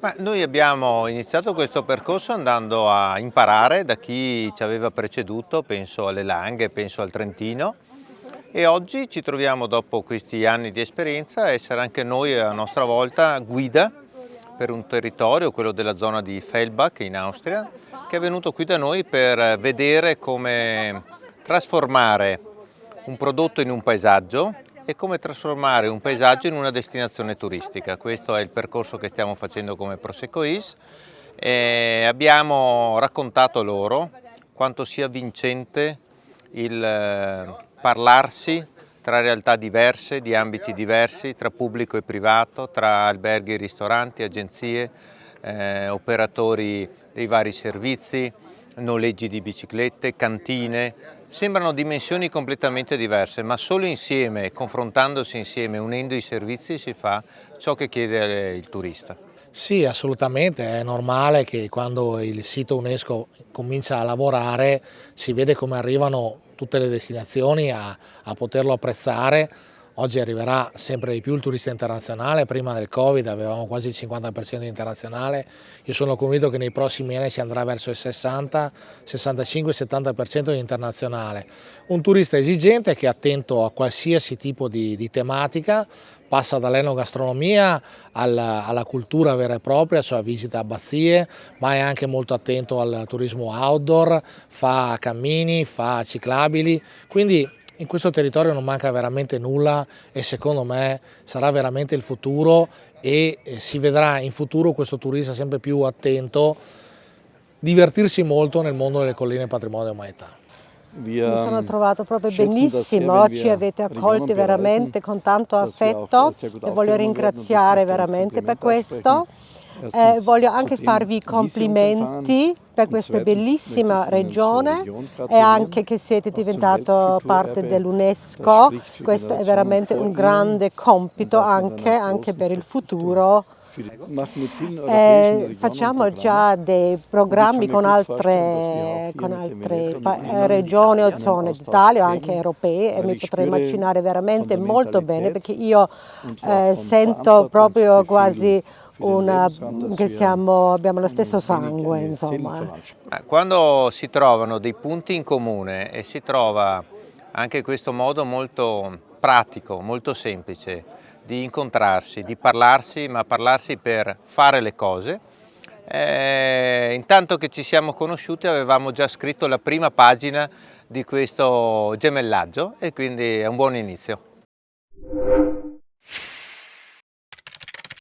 Ma noi abbiamo iniziato questo percorso andando a imparare da chi ci aveva preceduto, penso alle Langhe, penso al Trentino, e oggi ci troviamo dopo questi anni di esperienza a essere anche noi a nostra volta guida per un territorio, quello della zona di Feldbach in Austria, che è venuto qui da noi per vedere come trasformare un prodotto in un paesaggio e come trasformare un paesaggio in una destinazione turistica. Questo è il percorso che stiamo facendo come Prosecco Is. Abbiamo raccontato loro quanto sia vincente il parlarsi tra realtà diverse, di ambiti diversi, tra pubblico e privato, tra alberghi, ristoranti, agenzie, operatori dei vari servizi, noleggi di biciclette, cantine. Sembrano dimensioni completamente diverse, ma solo insieme, confrontandosi insieme, unendo i servizi, si fa ciò che chiede il turista. Sì, assolutamente, è normale che quando il sito UNESCO comincia a lavorare si vede come arrivano tutte le destinazioni a poterlo apprezzare. Oggi arriverà sempre di più il turista internazionale, prima del Covid avevamo quasi il 50% di internazionale, io sono convinto che nei prossimi anni si andrà verso il 60, 65, 70% di internazionale. Un turista esigente che è attento a qualsiasi tipo di tematica, passa dall'enogastronomia alla cultura vera e propria, cioè visita abbazie, ma è anche molto attento al turismo outdoor, fa cammini, fa ciclabili, quindi in questo territorio non manca veramente nulla e secondo me sarà veramente il futuro e si vedrà in futuro questo turista sempre più attento, divertirsi molto nel mondo delle colline patrimonio dell'umanità. Mi sono trovato proprio benissimo, benissimo, ci avete accolti veramente con tanto affetto e voglio ringraziare veramente per questo. Voglio anche farvi i complimenti per questa bellissima regione e anche che siete diventato parte dell'UNESCO. Questo è veramente un grande compito anche per il futuro. Facciamo già dei programmi con altre regioni o zone d'Italia, anche europee, e mi potrei immaginare veramente molto bene perché io sento proprio quasi abbiamo lo stesso sangue, insomma. Quando si trovano dei punti in comune e si trova anche questo modo molto pratico, molto semplice di incontrarsi, di parlarsi, ma parlarsi per fare le cose. Intanto che ci siamo conosciuti avevamo già scritto la prima pagina di questo gemellaggio e quindi è un buon inizio.